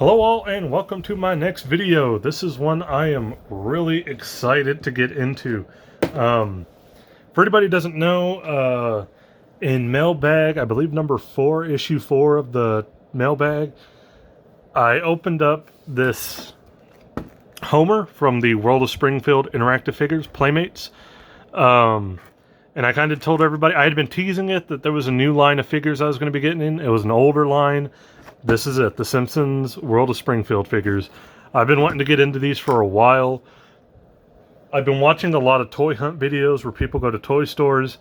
Hello all and welcome to my next video. This is one I am really excited to get into. For anybody who doesn't know, in Mailbag, I believe number 4, issue 4 of the Mailbag, I opened up this Homer from the World of Springfield Interactive Figures, Playmates. And I kind of told everybody, I had been teasing it that there was a new line of figures I was going to be getting in. It was an older line. This is it, the Simpsons World of Springfield figures. I've been wanting to get into these for a while. I've been watching a lot of toy hunt videos where people go to toy stores,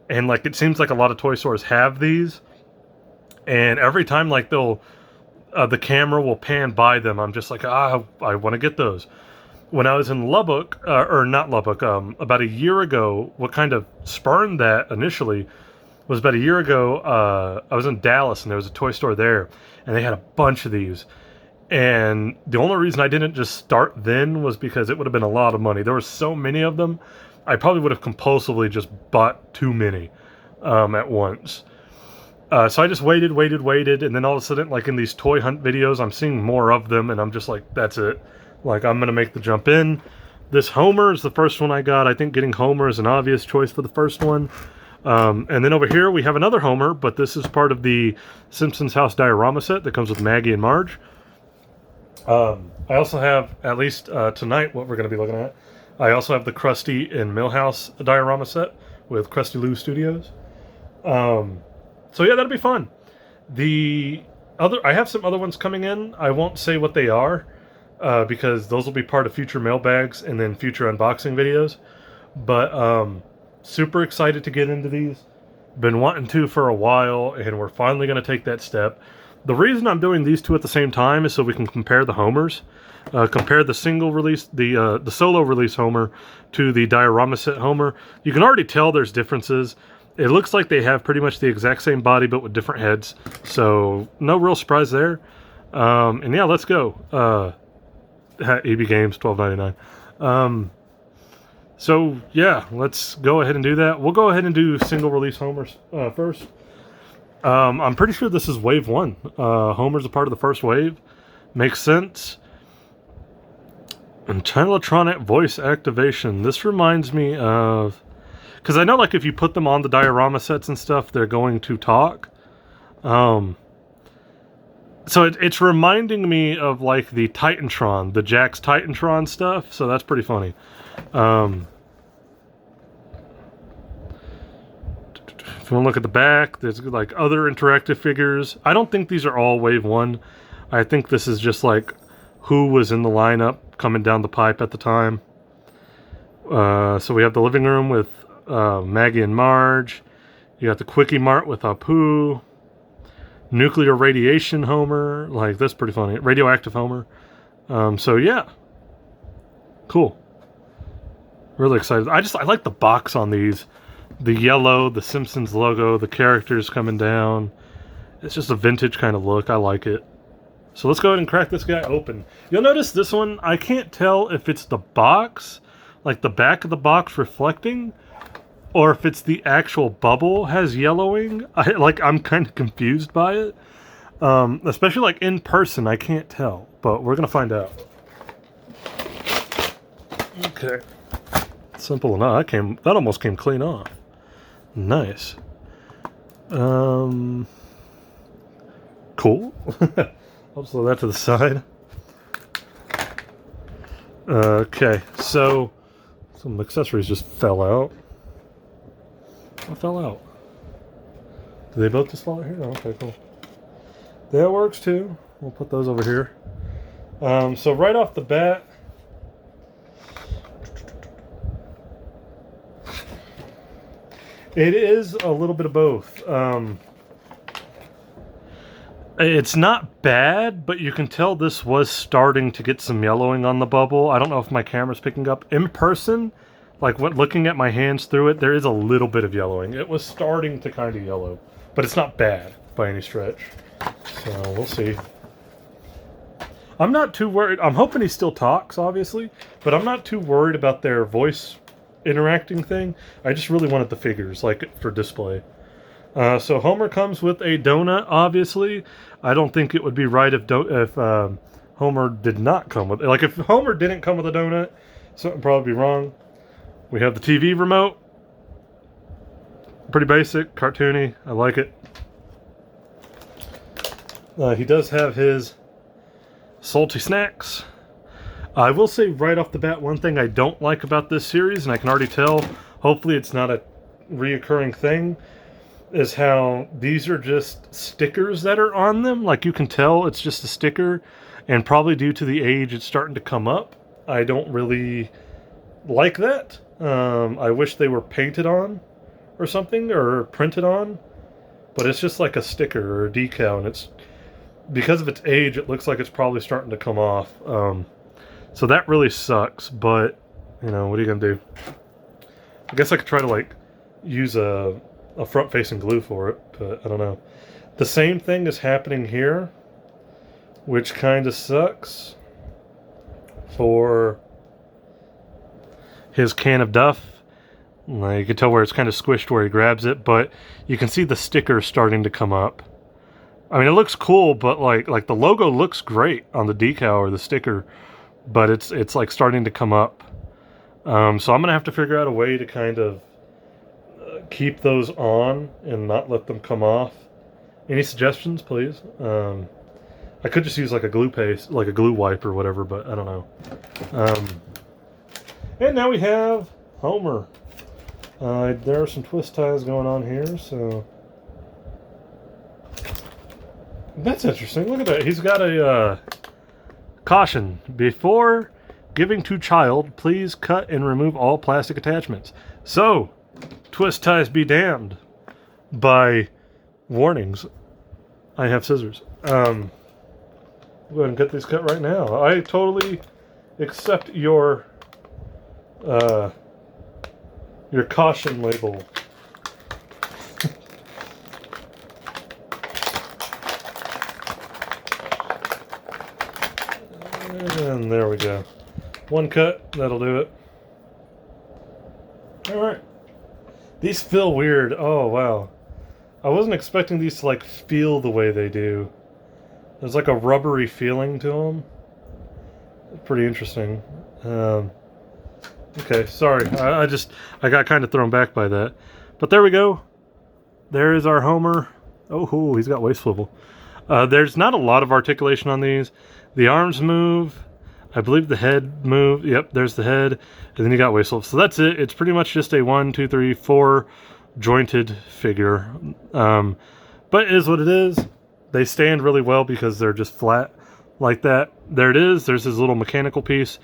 and like it seems like a lot of toy stores have these. And every time like they'll, the camera will pan by them, I'm just like, I want to get those. When I was in Lubbock, or not Lubbock, about a year ago, what kind of spurned that initially was about a year ago, I was in Dallas and there was a toy store there and they had a bunch of these. And the only reason I didn't just start then was because it would have been a lot of money. There were so many of them, I probably would have compulsively just bought too many at once. So I just waited, and then all of a sudden, like in these toy hunt videos, I'm seeing more of them and I'm just like, that's it. Like, I'm going to make the jump in. This Homer is the first one I got. I think getting Homer is an obvious choice for the first one. And then over here we have another Homer, but this is part of the Simpsons house diorama set that comes with Maggie and Marge. I also have, at least tonight, what we're going to be looking at, I also have the Krusty and Milhouse diorama set with Krusty Lou Studios. So yeah, that'll be fun. I have some other ones coming in. I won't say what they are, because those will be part of future mailbags and then future unboxing videos. But, super excited to get into these. Been wanting to for a while, and we're finally going to take that step. The reason I'm doing these two at the same time is so we can compare the Homers. Compare the single release, the solo release Homer to the diorama set Homer. You can already tell there's differences. It looks like they have pretty much the exact same body, but with different heads. So, no real surprise there. And yeah, let's go. EB Games, $12.99. So, yeah, let's go ahead and do that. We'll go ahead and do single release Homers first. I'm pretty sure this is wave 1. Homer's a part of the first wave. Makes sense. And Teletronic voice activation. This reminds me of... Because I know, like, if you put them on the diorama sets and stuff, they're going to talk. So it's reminding me of, like, the Titantron, the Jax Titantron stuff. So that's pretty funny. If you want to look at the back, there's like other interactive figures. I don't think these are all wave 1. I think this is just like who was in the lineup coming down the pipe at the time. So we have the living room with Maggie and Marge. You got the Quickie Mart with Apu. Nuclear radiation Homer. Like, that's pretty funny. Radioactive Homer. So yeah. Cool. Really excited. I like the box on these. The yellow, the Simpsons logo, the characters coming down. It's just a vintage kind of look. I like it. So let's go ahead and crack this guy open. You'll notice this one, I can't tell if it's the box, like the back of the box reflecting, or if it's the actual bubble has yellowing. I'm kind of confused by it. Especially like in person, I can't tell, but we're going to find out. Okay. Simple enough. That almost came clean off. Nice. Cool. I'll slow that to the side. Okay, so some accessories just fell out. What fell out? Do they both just fall out here? Oh, okay, cool. That works too. We'll put those over here. So right off the bat, it is a little bit of both. It's not bad, but you can tell this was starting to get some yellowing on the bubble. I don't know if my camera's picking up. In person, like looking at my hands through it, there is a little bit of yellowing. It was starting to kind of yellow, but it's not bad by any stretch. So we'll see. I'm not too worried. I'm hoping he still talks, obviously, but I'm not too worried about their voice interacting thing. I just really wanted the figures, like, for display. So Homer comes with a donut, obviously. I don't think it would be right if Homer did not come with it. Like, if Homer didn't come with a donut, something would probably be wrong. We have the TV remote. Pretty basic, cartoony. I like it. He does have his salty snacks. I will say right off the bat, one thing I don't like about this series, and I can already tell, hopefully it's not a reoccurring thing, is how these are just stickers that are on them. Like, you can tell it's just a sticker, and probably due to the age it's starting to come up. I don't really like that. I wish they were painted on or something, or printed on, but it's just like a sticker or a decal, and it's, because of its age, it looks like it's probably starting to come off. So that really sucks, but, you know, what are you gonna do? I guess I could try to, like, use a front-facing glue for it, but I don't know. The same thing is happening here, which kind of sucks for his can of Duff. You can tell where it's kind of squished where he grabs it, but you can see the sticker starting to come up. I mean, it looks cool, but like the logo looks great on the decal or the sticker, but it's like starting to come up. So I'm gonna have to figure out a way to kind of keep those on and not let them come off. Any suggestions, please? I could just use like a glue paste, like a glue wipe or whatever, but I don't know. And now we have Homer. There are some twist ties going on here, so that's interesting. Look at that. He's got a caution. Before giving to child, please cut and remove all plastic attachments. So, twist ties be damned by warnings. I have scissors. Go ahead and get these cut right now. I totally accept your caution label. And there we go. One cut, that'll do it. Alright. These feel weird. Oh, wow. I wasn't expecting these to, like, feel the way they do. There's, like, a rubbery feeling to them. Pretty interesting. Okay, sorry. I got kind of thrown back by that. But there we go. There is our Homer. Oh, he's got waist swivel. There's not a lot of articulation on these. The arms move. I believe the head moved. Yep, there's the head. And then you got waist swivel. So that's it. It's pretty much just a 1, 2, 3, 4 jointed figure. But it is what it is. They stand really well because they're just flat like that. There it is. There's his little mechanical piece,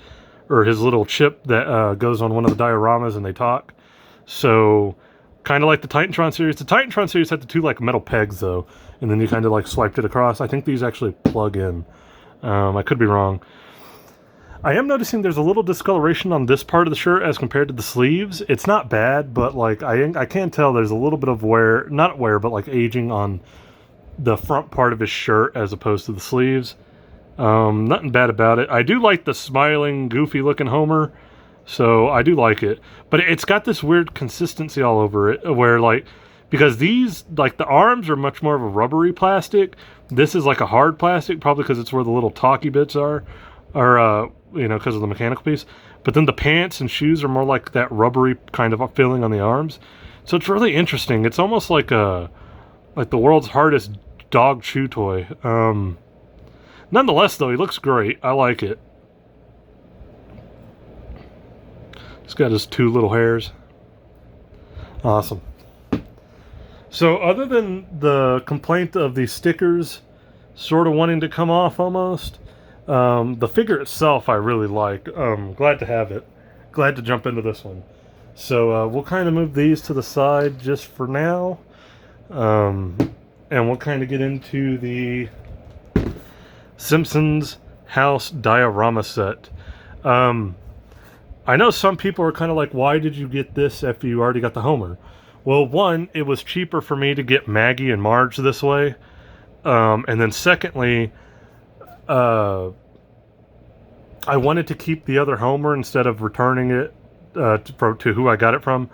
or his little chip that goes on one of the dioramas, and they talk. So, kind of like the Titantron series. The Titantron series had the two like metal pegs though, and then you kind of like swiped it across. I think these actually plug in. I could be wrong. I am noticing there's a little discoloration on this part of the shirt as compared to the sleeves. It's not bad, but like I can tell there's a little bit of wear, not wear, but like aging on the front part of his shirt as opposed to the sleeves. Nothing bad about it. I do like the smiling, goofy looking Homer, so I do like it. But it's got this weird consistency all over it, where like, because these, like the arms are much more of a rubbery plastic. This is like a hard plastic, probably because it's where the little talky bits are, or you know, because of the mechanical piece. But then the pants and shoes are more like that rubbery kind of feeling on the arms. So it's really interesting. It's almost like the world's hardest dog chew toy. Nonetheless, though, he looks great. I like it. He's got his two little hairs. Awesome. So, other than the complaint of the stickers sort of wanting to come off almost, the figure itself I really like. Glad to have it. Glad to jump into this one. So, we'll kind of move these to the side just for now. And we'll kind of get into the Simpsons house diorama set. I know some people are kind of like, why did you get this if you already got the Homer? Well, one, it was cheaper for me to get Maggie and Marge this way. And then secondly, I wanted to keep the other Homer instead of returning it to who I got it from,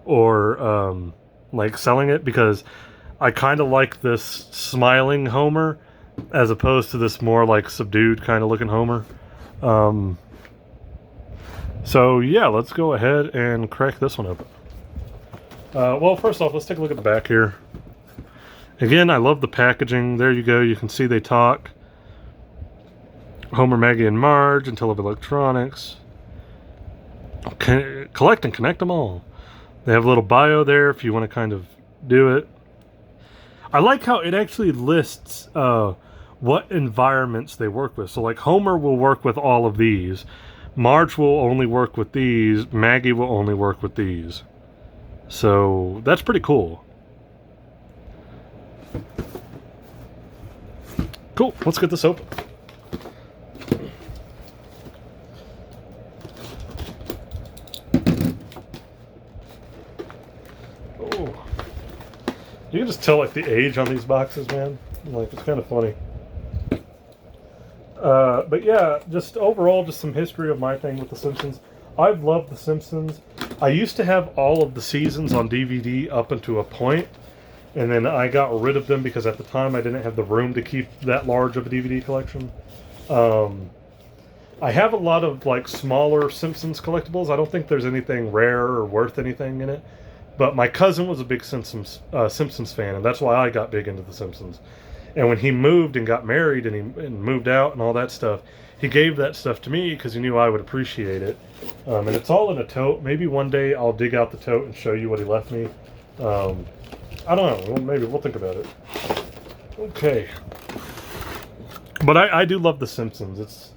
or like selling it, because I kind of like this smiling Homer as opposed to this more like subdued kind of looking Homer. So yeah, let's go ahead and crack this one open. Well, first off, let's take a look at the back here. Again, I love the packaging. There you go. You can see they talk. Homer, Maggie, and Marge, Until of Electronics. Okay, collect and connect them all. They have a little bio there if you want to kind of do it. I like how it actually lists what environments they work with. So like Homer will work with all of these. Marge will only work with these. Maggie will only work with these. So that's pretty cool. Cool, let's get this open. Oh, you can just tell like the age on these boxes, man. Like, it's kind of funny. But yeah, just overall, just some history of my thing with The Simpsons. I've loved The Simpsons. I used to have all of the seasons on DVD up until a point, and then I got rid of them because at the time I didn't have the room to keep that large of a DVD collection. I have a lot of like smaller Simpsons collectibles. I don't think there's anything rare or worth anything in it, but my cousin was a big Simpsons fan, and that's why I got big into The Simpsons. And when he moved and got married and he moved out and all that stuff, he gave that stuff to me because he knew I would appreciate it. And it's all in a tote. Maybe one day I'll dig out the tote and show you what he left me. I don't know. Maybe we'll think about it. Okay. But I do love The Simpsons. It's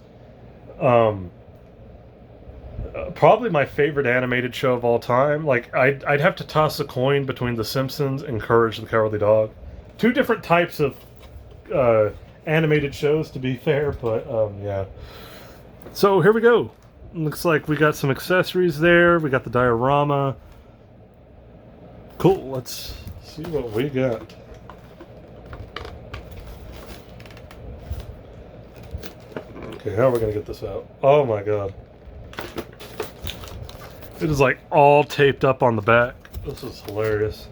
probably my favorite animated show of all time. Like, I'd have to toss a coin between The Simpsons and Courage the Cowardly Dog. Two different types of animated shows, to be fair, but yeah. So here we go. Looks like we got some accessories there. We got the diorama. Cool. Let's see what we got. Okay, how are we gonna get this out? Oh my god. It is like all taped up on the back. This is hilarious.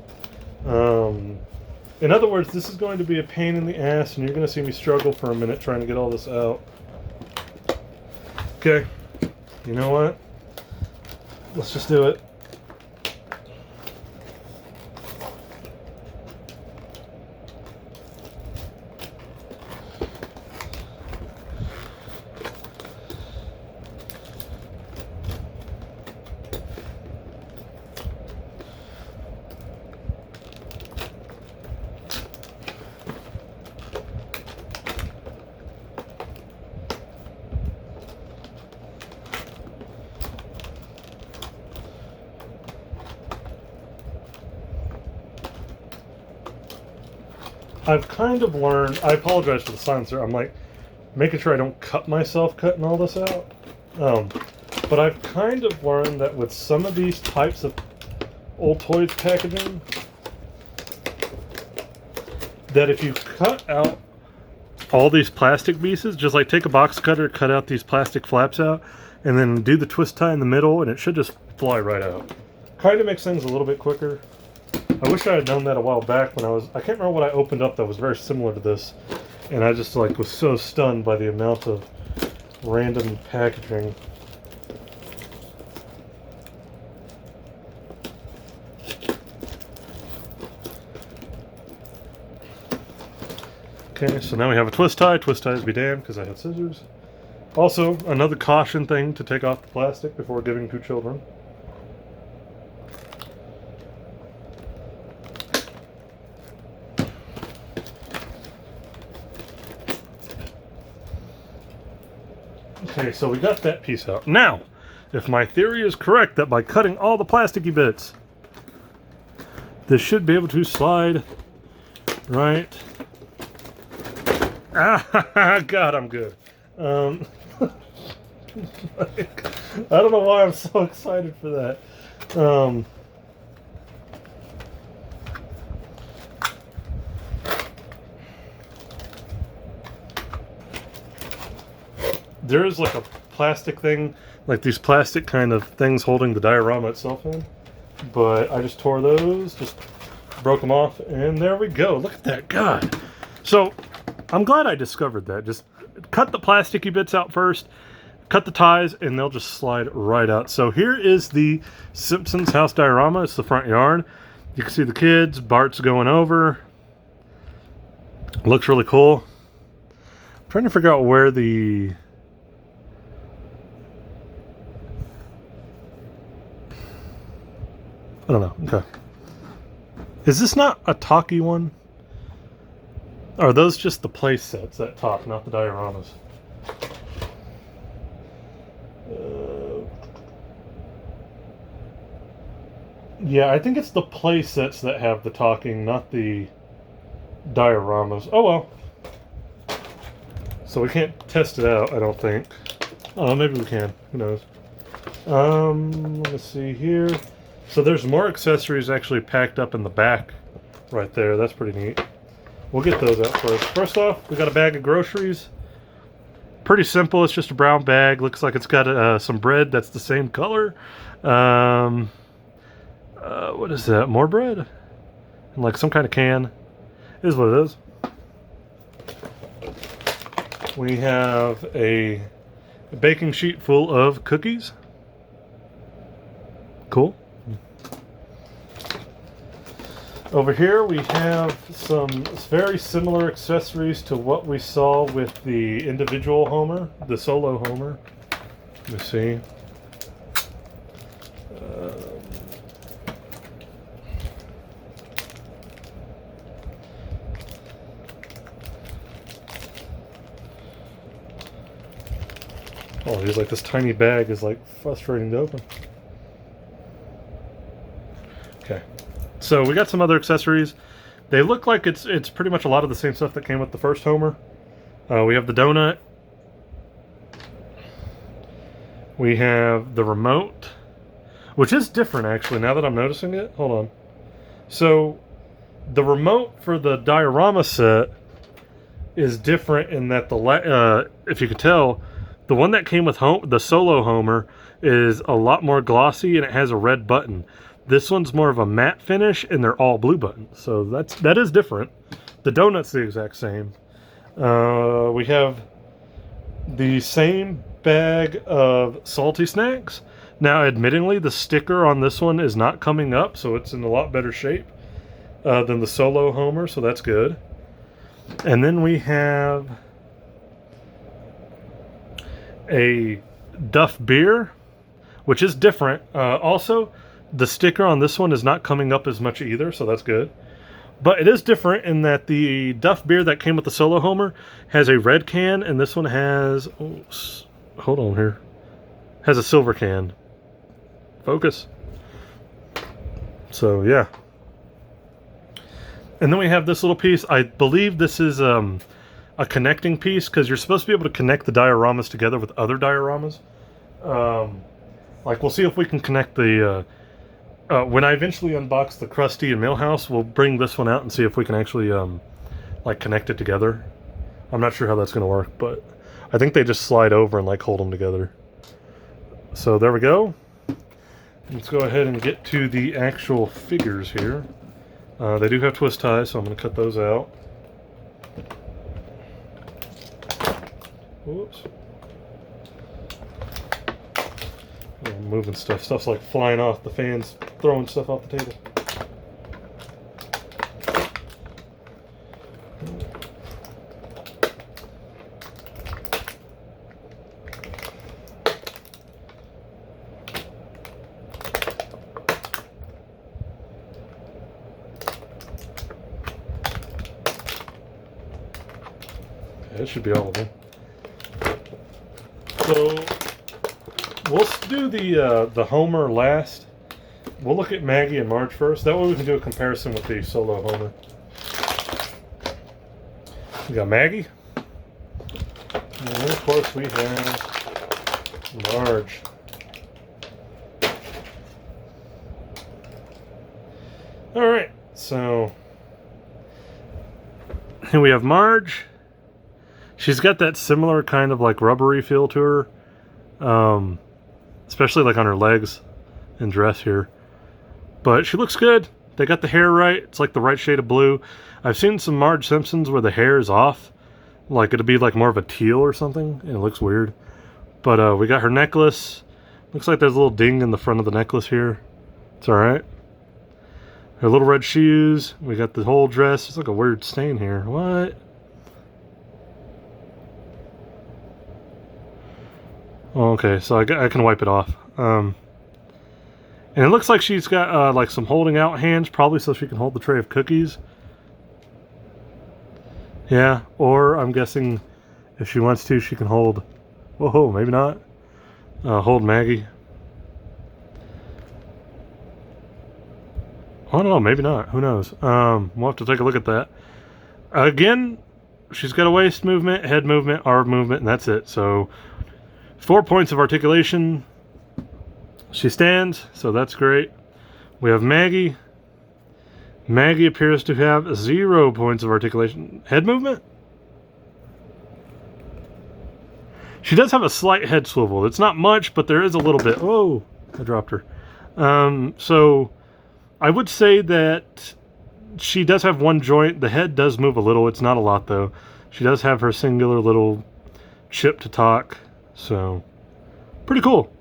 In other words, this is going to be a pain in the ass, and you're going to see me struggle for a minute trying to get all this out. Okay, you know what? Let's just do it. I've kind of learned, I apologize for the silencer, I'm like making sure I don't cut myself cutting all this out. But I've kind of learned that with some of these types of old toys packaging, that if you cut out all these plastic pieces, just like take a box cutter, cut out these plastic flaps out, and then do the twist tie in the middle, and it should just fly right out. Kind of makes things a little bit quicker. I wish I had known that a while back when I can't remember what I opened up that was very similar to this, and I just like was so stunned by the amount of random packaging. Okay, so now we have a twist tie. Twist ties be damned because I have scissors. Also, another caution thing to take off the plastic before giving to children. Okay, so we got that piece out. Now, if my theory is correct that by cutting all the plasticky bits, this should be able to slide right. Ah, God, I'm good. Like, I don't know why I'm so excited for that. There is like a plastic thing, like these plastic kind of things holding the diorama itself in, but I just tore those, just broke them off, and there we go. Look at that, God. So I'm glad I discovered that. Just cut the plasticky bits out first, cut the ties, and they'll just slide right out. So here is the Simpsons house diorama. It's the front yard. You can see the kids. Bart's going over. Looks really cool. I'm trying to figure out where the... I don't know. Okay. Is this not a talkie one? Or are those just the play sets that talk, not the dioramas? Yeah, I think it's the play sets that have the talking, not the dioramas. Oh well. So we can't test it out, I don't think. Oh, maybe we can. Who knows? Let's see here. So there's more accessories actually packed up in the back right there. That's pretty neat. We'll get those out first. First off, we got a bag of groceries. Pretty simple. It's just a brown bag. Looks like it's got some bread that's the same color. What is that? More bread? And like some kind of can. It is what it is. We have a baking sheet full of cookies. Cool. Over here we have some very similar accessories to what we saw with the individual Homer, the solo Homer. Let me see. Oh, he's like, this tiny bag is like frustrating to open. Okay. So we got some other accessories. They look like it's pretty much a lot of the same stuff that came with the first Homer. We have the donut. We have the remote, which is different actually now that I'm noticing it. Hold on. So the remote for the diorama set is different in that if you could tell, the one that came with the solo Homer is a lot more glossy and it has a red button. This one's more of a matte finish, and they're all blue buttons. So that is different. The donut's the exact same. We have the same bag of salty snacks. Now, admittingly, the sticker on this one is not coming up, so it's in a lot better shape than the solo Homer, so that's good. And then we have a Duff beer, which is different. Also, the sticker on this one is not coming up as much either, so that's good. But it is different in that the Duff beer that came with the solo Homer has a red can, and this one has... Oh, hold on here. Has a silver can. Focus. So, yeah. And then we have this little piece. I believe this is a connecting piece, because you're supposed to be able to connect the dioramas together with other dioramas. Like, we'll see if we can connect the... when I eventually unbox the Krusty and Milhouse, we'll bring this one out and see if we can actually like connect it together. I'm not sure how that's going to work, but I think they just slide over and like hold them together. So there we go. Let's go ahead and get to the actual figures here. They do have twist ties, so I'm going to cut those out. Whoops. I'm moving stuff. Stuff's like flying off. The fan's throwing stuff off the table. Okay, that should be all of them. So we'll do the Homer last. We'll look at Maggie and Marge first. That way we can do a comparison with the solo Homer. We got Maggie. And then of course we have Marge. Alright, so here we have Marge. She's got that similar kind of like rubbery feel to her. Especially like on her legs and dress here. But she looks good. They got the hair right. It's like the right shade of blue. I've seen some Marge Simpsons where the hair is off. Like it'll be like more of a teal or something. And it looks weird. But we got her necklace. Looks like there's a little ding in the front of the necklace here. It's alright. Her little red shoes. We got the whole dress. It's like a weird stain here. What? Oh, okay, so I can wipe it off. And it looks like she's got like some holding out hands, probably so she can hold the tray of cookies. Yeah, or I'm guessing if she wants to, she can hold... Whoa, maybe not. Hold Maggie. I don't know, maybe not. Who knows? We'll have to take a look at that. Again, she's got a waist movement, head movement, arm movement, and that's it. So, 4 points of articulation. She stands, so that's great. We have Maggie. Maggie appears to have 0 points of articulation. Head movement? She does have a slight head swivel. It's not much, but there is a little bit. Oh, I dropped her. So... I would say that she does have one joint. The head does move a little. It's not a lot, though. She does have her singular little chip to talk. So, pretty cool.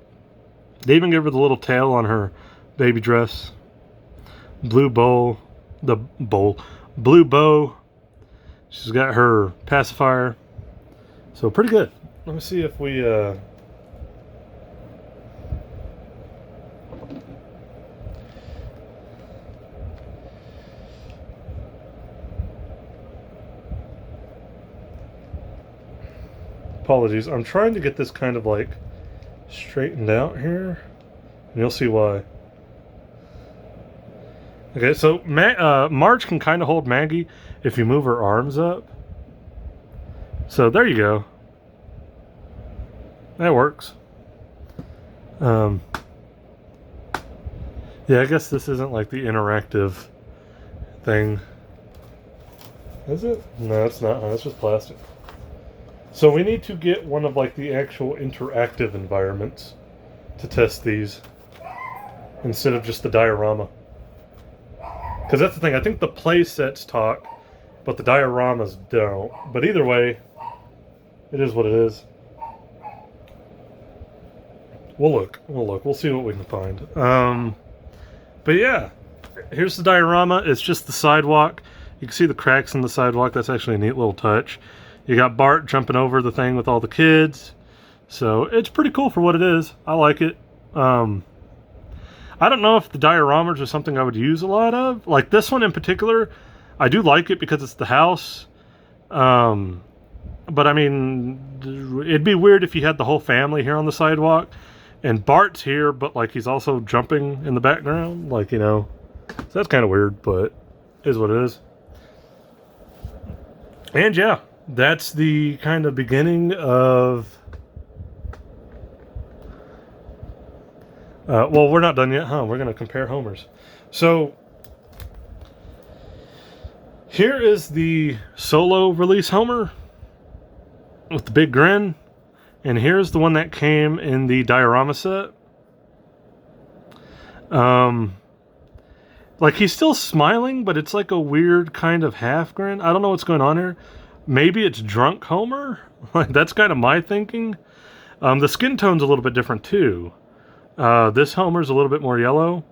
They even give her the little tail on her baby dress. Blue bow. Blue bow. She's got her pacifier. So, pretty good. Let me see if we... Apologies, I'm trying to get this kind of like straightened out here, and you'll see why. Okay, so Marge can kind of hold Maggie if you move her arms up. So there you go. That works. Yeah, I guess this isn't like the interactive thing. Is it? No, it's not. It's just plastic. So we need to get one of like the actual interactive environments to test these instead of just the diorama. Because that's the thing, I think the play sets talk, but the dioramas don't. But either way, it is what it is. We'll look, we'll see what we can find. But yeah, here's the diorama. It's just the sidewalk. You can see the cracks in the sidewalk. That's actually a neat little touch. You got Bart jumping over the thing with all the kids. So it's pretty cool for what it is. I like it. I don't know if the dioramas are something I would use a lot of. Like this one in particular, I do like it because it's the house. But I mean, it'd be weird if you had the whole family here on the sidewalk. And Bart's here, but like he's also jumping in the background. Like, you know. So that's kind of weird, but it is what it is. And yeah. That's the kind of beginning of... well, we're not done yet, huh? We're going to compare Homers. So, here is the solo release Homer with the big grin. And here's the one that came in the diorama set. Like, he's still smiling, but it's like a weird kind of half grin. I don't know what's going on here. Maybe it's drunk Homer? That's kind of my thinking. The skin tone's a little bit different too. This Homer's a little bit more yellow.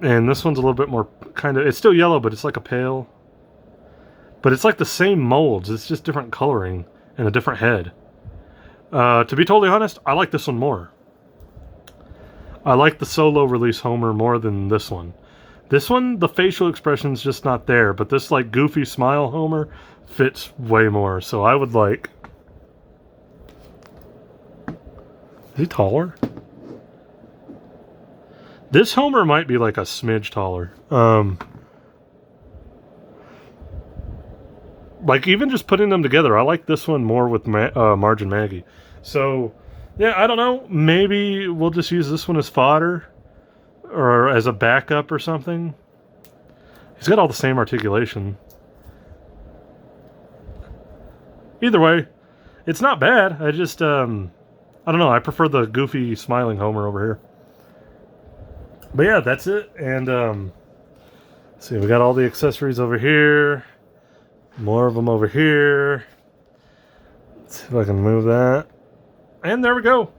And this one's a little bit more kind of... It's still yellow, but it's like a pale. But it's like the same molds. It's just different coloring and a different head. To be totally honest, I like this one more. I like the solo release Homer more than this one. This one, the facial expression's just not there. But this like goofy smile Homer fits way more. So I would like... Is he taller? This Homer might be like a smidge taller. Like even just putting them together, I like this one more with Marge and Maggie. So yeah, I don't know. Maybe we'll just use this one as fodder or as a backup or something. He's got all the same articulation. Either way, it's not bad. I just, I don't know. I prefer the goofy, smiling Homer over here. But yeah, that's it. And See, we got all the accessories over here. More of them over here. Let's see if I can move that. And there we go.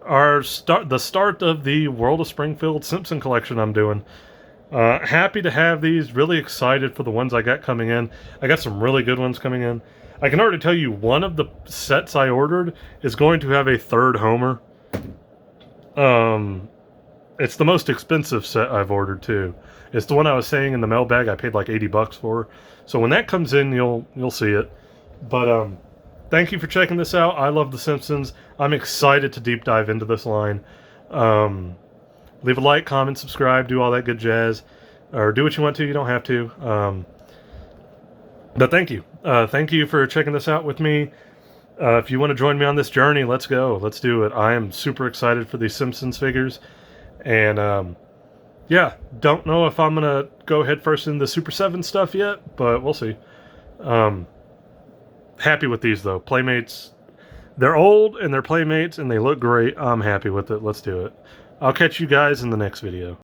The start of the World of Springfield Simpson collection I'm doing. Happy to have these. Really excited for the ones I got coming in. I got some really good ones coming in. I can already tell you one of the sets I ordered is going to have a third Homer. It's the most expensive set I've ordered too. It's the one I was saying in the mailbag I paid like $80 for. So when that comes in, you'll see it. But thank you for checking this out. I love The Simpsons. I'm excited to deep dive into this line. Leave a like, comment, subscribe, do all that good jazz. Or do what you want to. You don't have to. But thank you. Thank you for checking this out with me. If you want to join me on this journey, let's go. Let's do it. I am super excited for these Simpsons figures. And yeah, don't know if I'm going to go head first in the Super 7 stuff yet, but we'll see. Happy with these, though. Playmates, they're old and they're Playmates and they look great. I'm happy with it. Let's do it. I'll catch you guys in the next video.